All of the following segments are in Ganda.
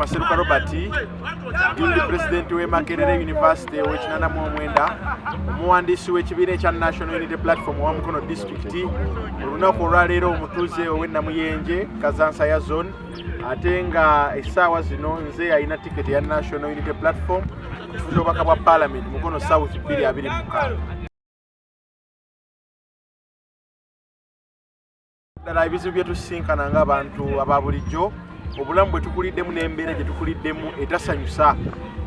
Maseruka Robert ndi president we Makerere University w'ekinana mu omwenda omuwandiisi w'ekibiina ekya National Unity Platform wa Mukono District olunaku olwaleero omutuuze ow'Ennamuyenje Kazansa ya zone ate nga essaawa zino nze alina tiketi ya National Unity Platform kufuza obubaka bwa Parliament Mukono South 2026. Ddala ebizibu bye tusinkana ng'abantu aba bulijjo obulamu bwe tukuliddemu n'embeera gye tukuliddemu etasanyusa.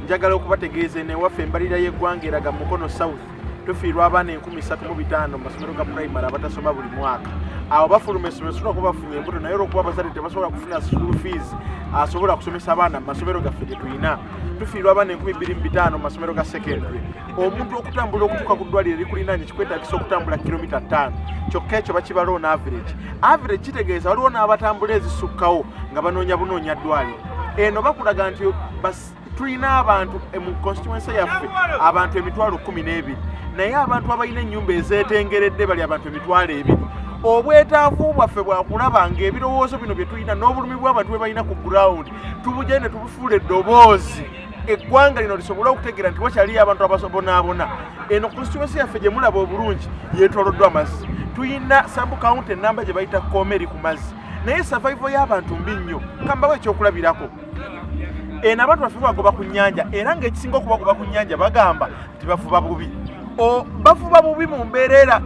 Njagala okubategeeza ewaffe embalirira y'eggwanga eraga Mukono South tufiirwa abaana 3,500 mu masomero ga primary abatasoma buli mwaka. Abo bafuluma essomero sobola kuba bafunye embuto naye olw'okuba abazadde tebasobola kufuna school fees asobola kusomesa abaana mu masomero gaffe gye tulina. Tufiirwa abaana 2,500 mu masomero ga secondary. Omuntu okutambula okutuuka ku ddwaliro likulinaanye kikwetaagisa okutambula kilomita 5 kyokka ekyo bakibala on average. Average kitegeeza waliwo n'abatambula ezisukkawo nga banoonya bunoonya ddwaliro. Eno bakulaga nti tulina abantu mu constituency yaffe abantu 12,000 naye abantu abalina ennyumba ezeetengeredde bali abantu 2,000. Obwetaavu bwaffe bwakulaba ng'ebirowoozo bino bye tulina n'obulumi bw'abantu bwe balina ku ground tubugende tubufuula eddoboozi eggwanga lino lisobole okutegeera nti wakyaliyo abantu abasobonaabona. Eno constituency yaffe gye mulaba obulungi yeetooloddwa amazzi. Tuyina sub county enamba gye bayita Komeri ku mazzi naye survival y'abantu mbi nnyo. Kambawo ekyokulabirako eno abantu baffe bagoba ku nnyanja era ng'ekisinga okubagoba ku nnyanja bagamba nti bavuba bubi. Bavuba bubi mu mbeera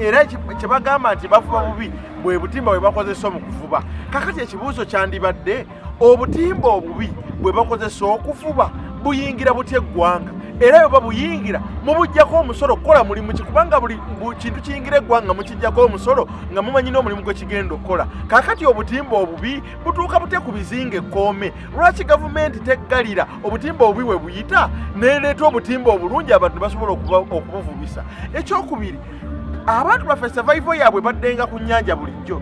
era kye bagamba nti bavuba bubi bwe butimba bwe bakozesa mu kuvuba. Kakati ekibuuzo kyandibadde obutimba obubi bwe bakozesa okuvuba buyingira butya eggwanga era bwe babuyingira mubujjako omusolo kukola mulimu ki kubanga buli kintu kiyingira eggwanga mukijjako omusolo nga mumanyi n'omulimu gwe kigenda okukola. Kakati obutimba obubi butuuka butya ku bizinga ekkoome? Lwaki gavumenti teggalira obutimba obubi bwe buyita neereeta obutimba obulungi abantu basobola okubuvubisa? Ekyokubiri, abantu baffe survival yaabwe baddenga ku nnyanja bulijjo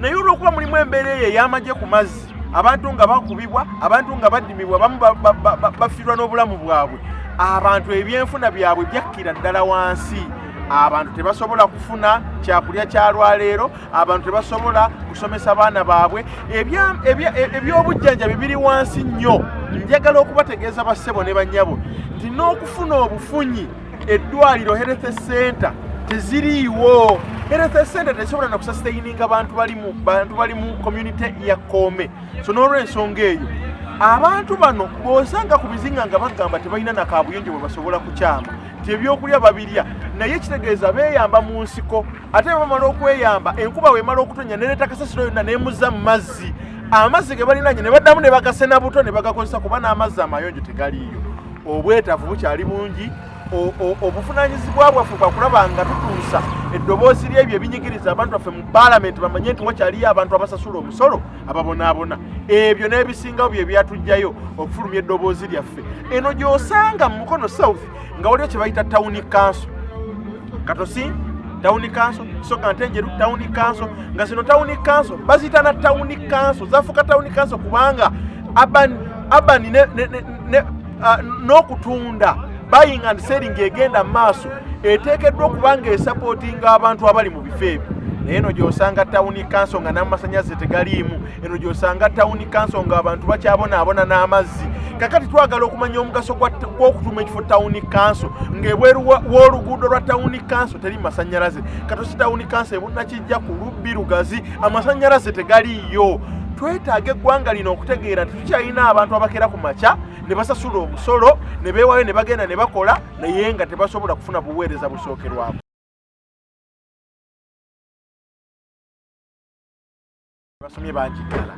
naye olw'okuba mulimu embeera eyo ey'amagye ku mazzi abantu nga bakubibwa abantu nga baddimibwa abamu bafiirwa n'obulamu bwabwe abantu ebyenfuna byabwe byakkira ddala wansi. Abantu tebasobola kufuna kyakulya kya lwaleero, abantu tebasobola kusomesa baana baabwe, ebyobujjanjabi biri wansi nnyo. Njagala okubategeeza bassebo ne bannyabo nti n'okufuna obufunyi eddwaliro health center teziriiwo. Health center tesobola na kusustaininga abantu bali mu community ya Kome. So n'olw'ensonga eyo abantu bano bw'osanga ku bizinga nga bagamba tebalina na kaabuyonjo bwe basobola kukyama nti ebyokulya babirya naye kitegeeza beeyamba mu nsiko ate bamala okweyamba enkuba weemala okutonya nereeta kasasiro yonna neemuzza mu mazzi. Amazzi ge balinanye ne baddamu ne bagasena buto ne bagakozesa kuba n'amazzi amayonjo tegaliiyo. Obwetaavu bukyali bungi. Obuvunaanyizibwa bwaffe bwa kulaba nga tutuusa eddoboozi ly'ebyo ebinyigiriza abantu baffe mu Parliament bamanye nti wakyaliyo abantu abasasula omusolo ababonaabona. Ebyo n'ebisingawo bye byatujjayo okufulumya eddoboozi lyaffe. Eno gy'osanga mu Mukono South nga waliwo kye bayita Town Council. Katosi Town Council, Sokantenjeru Town Council, nga zino Town Council baziyita na Town Council, zafuuka Town Council kubanga abani n'okutunda buying and selling egenda maaso eteekeddwa okubanga esupportinga abantu abali mu bifo ebyo. Naye eno gy'osanga Town Council nga n'amasannyalaze tegaliimu, eno gy'osanga Town Council nga abantu bakyabonaabona n'amazzi. Kakati twagala okumanya omugaso gw'okutuma ekifo Town Council ng'ebweru w'oluguudo lwa Town Council teri masannyalaze. Katosi Town Council ebunakijja ku Lubbi Lugazi amasannyalaze tegaliiyo. Twetaaga eggwanga lino okutegeera nti tukyalina abantu abakera ku makya ne basasula omusolo ne beewayo ne bagenda ne bakola naye nga tebasobola kufuna buweereza busookerwako. Basomye banjiggala.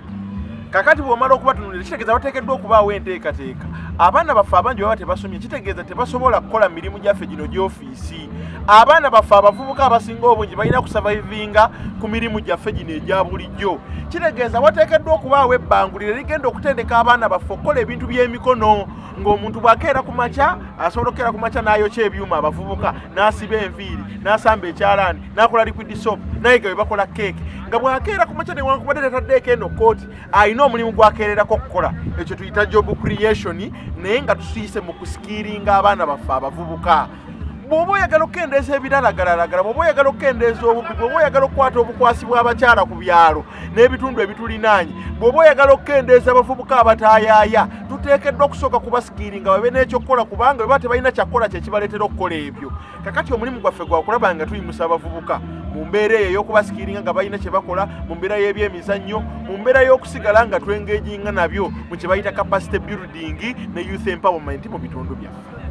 Kakati bw'omala okubatunuulira kitegeeza bateekeddwa okubaawo enteekateeka. Abaana baffe abangi baba tebasomye kitegeeza tebasobola kukola mirimu gyaffe gino gy'ofiisi. Abaana baffe abavubuka abasinga obungi balina kusurvivinga ku mirimu gyaffe gino egya bulijjo. Kitegeeza wateekeddwa okubaawo ebbangulire ligenda okutendeka abaana baffe okukola ebintu by'emikono ng'omuntu bw'akeera ku makya asobola okukeera ku makya n'ayokya ebyuma abavubuka n'asiba enviiri n'asamba ekyalaani n'akola liquid soap nayiga bwe bakola keeke nga bw'akeera ku makya newankubadde tetaddeeko eno kooti alina omulimu gw'akeererako okukola. Ekyo tuyita job creation naye nga tusiise mu kusikiringa abaana baffe abavubuka. bw'oba oyagala okukendeeza ebiralagalagala, bw'oba oyagala okukendeeza obubbi, bw'oba oyagala okukwata obukwasi bw'abakyala ku byalo n'ebitundu ebitulinaanye, bw'oba oyagala okukendeeza abavubuka abataayaaya, tuteekeddwa okusooka kubasikiringa babe n'ekyokukola, kubanga bwe baba tebalina kyakukola kye kibaleetera okukola ebyo. Kakati omulimu gwaffe gwa kulaba nga tuyimusa abavubuka mu mbeera eyo ey'okubasikiringa nga balina kye bakola, mu mbeera y'ebyemizannyo, mu mbeera y'okusigala nga twengeejinga nabyo mu kye bayita capacity building ne youth empowerment mu bitundu byaffe.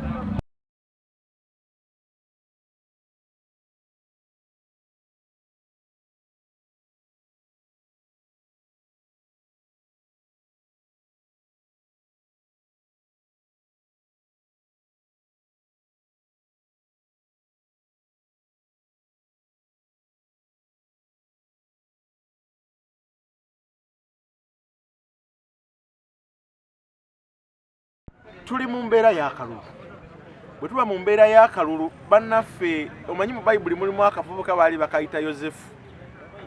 Tuli mu mbeera y'akalulu. Bwe tuba mu mbeera y'akalulu, bannaffe omanyi mu Bayibuli mulimu akavubuka baali bakayita Yozefu.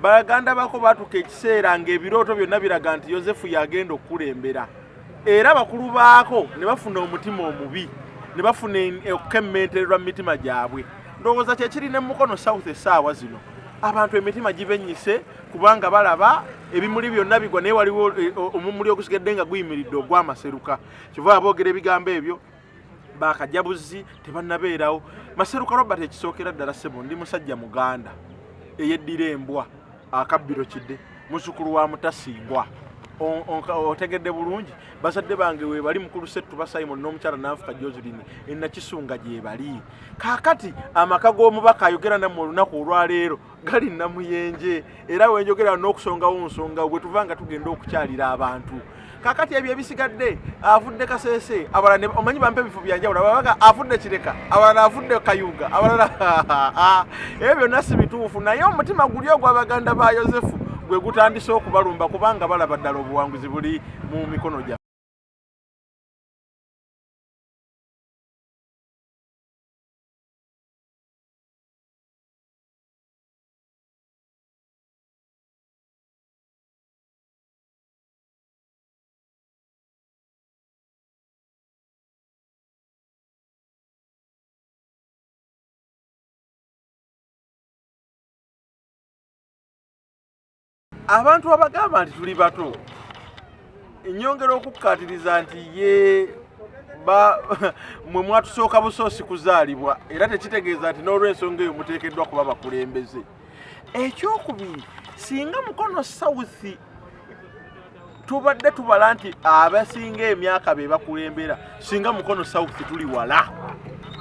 Baganda bako baatuka ekiseera ng'ebirooto byonna biraga nti Yozefu yagenda okukulembera, era abakulu baako ne bafuna omutima omubi, ne bafuna okukemmentererwa mu mitima gyabwe. Ndowooza kye kiri ne Mukono South essaawa zino, abantu emitima gibennyise kubanga balaba ebimuli byonna bigwa, naye waliwo omumuli ogusigadde nga guyimiridde ogw'amaseruka. Kyova aboogera ebigambo ebyo baakajabuzi tebannabeerawo. Maseruka Robert ekisookera ddala ssebo, ndi musajja Muganda eyeddira embwa akabbiro kidde, muzzukulu wa Mutasingwa. Otegedde bulungi, bazadde bange we bali mukulu Settuba Simon n'omukyala Nanfuka Joseline Nakisunga gye bali. Kaakati amaka g'omubaka ayogera nammwe olunaku olwaleero gali Namuyenje, era wenjogera n'okusongawo nsonga bwe tuva nga tugenda okukyalira abantu. Kaakati ebyo ebisigadde, avudde Kasese, abalala omanyi bampe ebifo byanjawulo, ababaga avudde Kireka, abalala avudde Kayuga, abalala ebyo byonna si bituufu, naye omutima guli ogw'Abaganda ba Yozefu gwe gutandise okubalumba kubanga balaba ddala obuwanguzi buli mu mikono gyaffe. Abantu abagamba nti tuli bato, nnyongera okukkaatiriza nti mwe mwatusooka busoosi kuzaalibwa, era tekitegeeza nti n'olw'ensonga eyo muteekeddwa kuba bakulembeze. Ekyokubiri, singa Mukono South tubadde tubala nti abasinga emyaka be bakulembera, singa Mukono South tuli wala.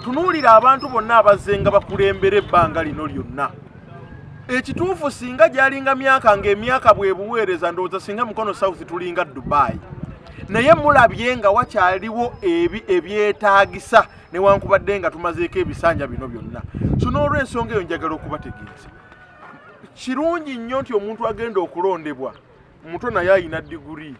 Tunuulira abantu bonna abazze nga bakulembera ebbanga lino lyonna. Ekituufu singa gyalinga myaka ng'emyaka bwe buweereza, ndowooza singa Mukono South tulinga Dubai. Naye mulabye nga wakyaliwo ebyetaagisa newankubadde nga tumazeeko ebisanja bino byonna. So n'olw'ensonga eyo njagala okubategeeza, kirungi nnyo nti omuntu agenda okulondebwa muto naye ayina diguri,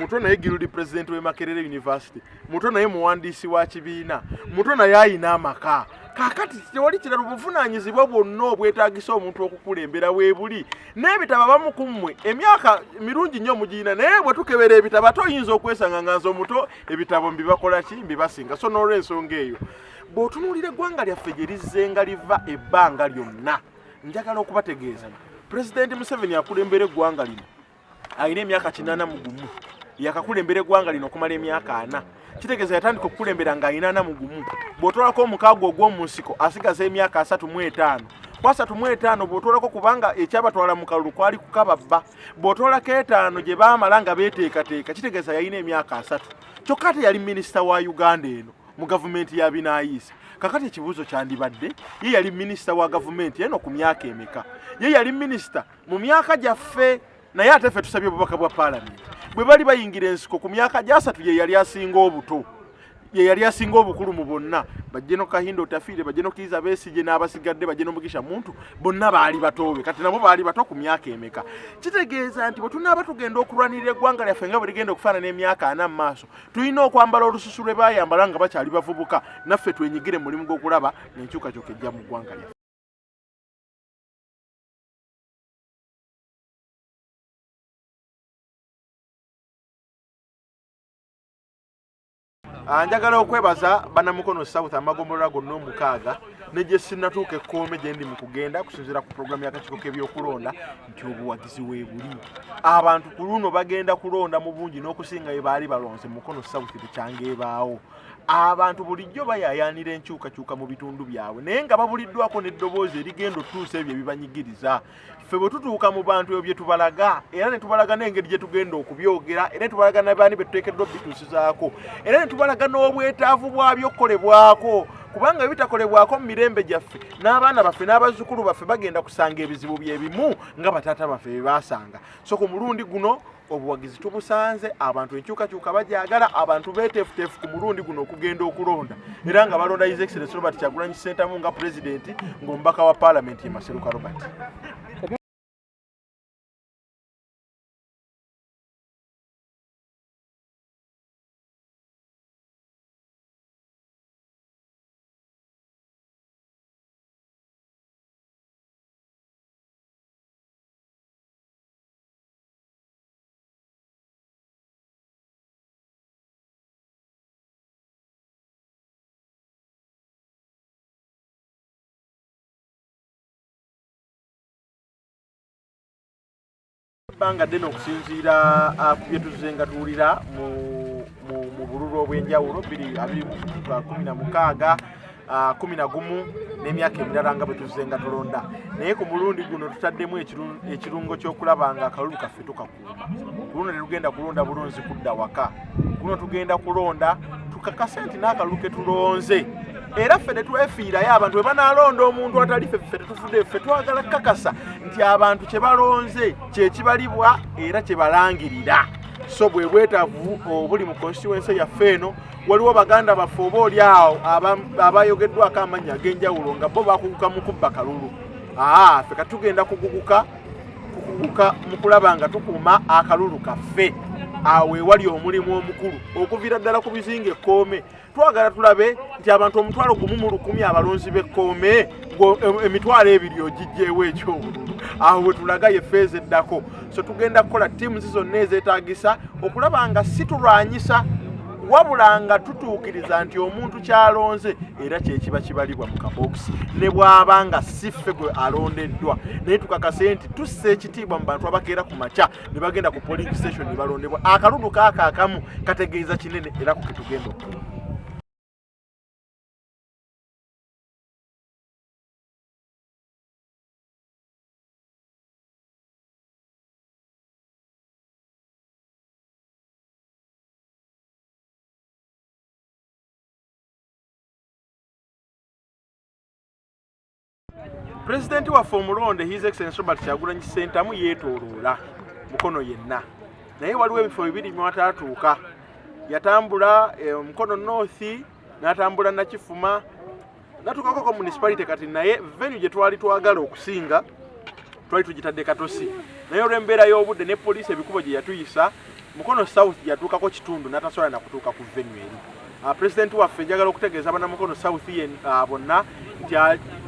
muto naye Guild President w'e Makerere University, muto naye muwandiisi wa kibiina, muto naye ayina amaka. Kaakati tewali kirala obuvunaanyizibwa bwonna obwetaagisa omuntu okukulembera weebuli. N'ebitabo abamu ku mmwe emyaka mirungi nnyo mugirina, naye bwe tukebera ebitabo ate oyinza okwesanga nga nze omuto ebitabo mbibakola ki, mbibasinga. So n'olw'ensonga eyo bw'otunuulira eggwanga lyaffe gye lizze nga liva ebbanga lyonna, njagala okubategeeza Pulezidenti Museveni akulembera eggwanga lino alina emyaka 81, yakakulembera eggwanga lino okumala emyaka 4. Kitegeeza yatandika okukulembera nga 81. Bw'otolako omukaago ogw'omu nsiko asigaza emyaka 35. Kwa 35 bw'otolako kubanga ekyabatwala mu kalulu kwali kukababba. Bw'otolako 5 gye baamala nga beeteekateeka, kitegeeza yalina emyaka 3. Kyokka ate yali minisita wa Uganda eno mu gavumenti ya Binayisa. Kakati ekibuuzo kyandibadde, ye yali minisita wa gavumenti eno ku myaka emeka? Ye yali minisita mu myaka gyaffe, naye ate ffe tusabye obubaka bwa paalamenti. Bwe bali bayingira ensiko ku myaka gya 3 ye yali asinga obuto, ye yali asinga obukulu mu bonna. Bajjeno Kahindo Tafiire, bajjeno Kiiza Besigye n'abasigadde, bajjeno Mugisha Muntu, bonna baali batoobe, kati nabo baali bato ku myaka emeka. Kitegeeza nti bwe tunaaba tugenda okulwanirira eggwanga lyaffe nga bwe ligenda okufaanana n'emyaka 4 mu maaso, tulina okwambala olususu lwe baayambala nga bakyali bavubuka, naffe twenyigire mu mulimu gw'okulaba n'enkyukakyuka ejja mu ggwanga lyaffe. Njagala okwebaza Bannamukono South amagombolola gonna omukaaga ne gye sinnatuuka ekkoome gye ndi mu kugenda kusinziira ku pulogulaamu y'akakiiko k'ebyokulonda nti obuwagizi weebuli. Abantu ku luno bagenda kulonda mu bungi n'okusinga bye baali balonze Mukono South tekyangeebaawo. Abantu bulijjo bayaayaanira enkyukakyuka mu bitundu byabwe naye nga babuliddwako n'eddoboozi erigenda otutuusa ebyo ebibanyigiriza. Ffe bwe tutuuka mu bantu ebyo bye tubalaga era ne tubalaga n'engeri gye tugenda okubyogera era ne tubalaga n'abaani be tuteekeddwa obituusizaako era ne tubalaga n'obwetaavu bwabyo okukolebwako kubanga ebitakolebwako mu mirembe gyaffe n'abaana baffe n'abazzukulu baffe bagenda kusanga ebizibu bye bimu nga bataata baffe bye baasanga. So ku mulundi guno obuwagizi tubusanze, abantu enkyukakyuka bagyagala, abantu beeteefuteefu ku mulundi guno okugenda okulonda era nga balonda His Excellency Robert Kyagulanyi Ssentamu nga pulezidenti ng'omubaka wa paalamenti ye Maseruka Robert. Banga ddene okusinziira ku bye tuzze nga tuwulira mu bululu obw'enjawulo 2016 11 n'emyaka emirala nga bwe tuzze nga tulonda naye ku mulundi guno tutaddemu ekirungo ky'okulaba nga akalulu kaffe tukakuuma. Ku luno tetugenda kulonda bulonzi kudda waka, kuno tugenda kulonda tukakase nti n'akalulu ke tulonze era ffe netwefiirayo abantu bwe banaalonda omuntu atali ffe tetufudde ffe twagala kakasa nti abantu kye balonze kye kibalibwa era kye balangirira. So bwe bwetaavu obuli mu constituency yaffe eno waliwo baganda baffe oba oli awo abayogeddwako amannya ag'enjawulo nga bo bakuguka mu kubba kalulu. Ffe katugenda kuguguka mu kulaba nga tukuuma akalulu kaffe awo ewali omulimu omukulu okuviira ddala ku bizinga ekkoome. Twagala tulabe nti abantu 1,100 abalonzi b'ekkoome emitwalo 2 ogijjeewo ekyobululu awo we tulaga ye ffeeza eddako. So tugenda kukola ttiimu zonna ezeetaagisa okulaba nga si tulwanyisa wabula nga tutuukiriza nti omuntu kyalonze era kye kiba kibalibwa mu kabokisi ne bw'aba nga si ffe gwe alondeddwa naye tukakase nti tussa ekitiibwa mu bantu abakeera ku makya ne bagenda ku polling station ne balondebwa. Akalulu kaako akamu kategeeza kinene era ku ketugenda okukola. President waffe omulonde His Excellency Robert Kyagulanyi Ssentamu yeetooloola Mukono yenna naye waliwo ebifo bibiri mwataatuuka. Yatambula Mukono North n'atambula Nakifuma n'atuukako ko municipality kati naye venue gye twali twagala okusinga twali tugitadde Katosi naye olw'embeera y'obudde ne poliisi ebikubo gye yatuyisa Mukono South yatuukako kitundu n'atasobola na kutuuka ku venue eri. President waffe njagala okutegeeza Bannamukono South bonna nti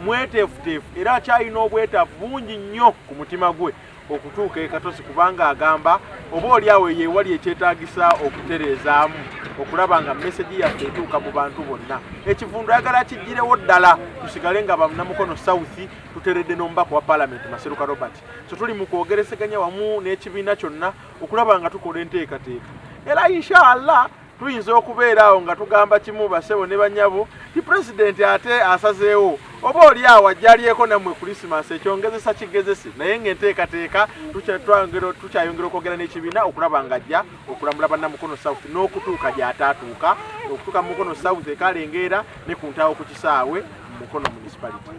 mweteefuteefu era akyalina obwetaavu bungi nnyo ku mutima gwe okutuuka e Katosi kubanga agamba oba oli awo yeewali ekyetaagisa okutereezaamu okulaba nga message yaffe etuuka mu bantu bonna. Ekivundu ayagala kigirewo ddala tusigale nga Bannamukono South tuteredde n'omubaka wa paalamenti Maseruka Robert. So tuli mu kwogereseganya wamu n'ekibiina kyonna okulaba nga tukola enteekateeka era inshallah tuyinza okubeera awo nga tugamba kimu basebo ne banyabo ti president ate asazeewo oba oli awo ajjalyeko nammwe Christmas ekyongezesa kigezese naye ng'enteekateeka tukyayongera okwogera n'ekibiina okulaba nga ajja okulamula Bannamukono South n'okutuuka gy'ataatuuka okutuuka Mukono South ekalengeera ne ku ntaawo ku kisaawe Mukono municipality.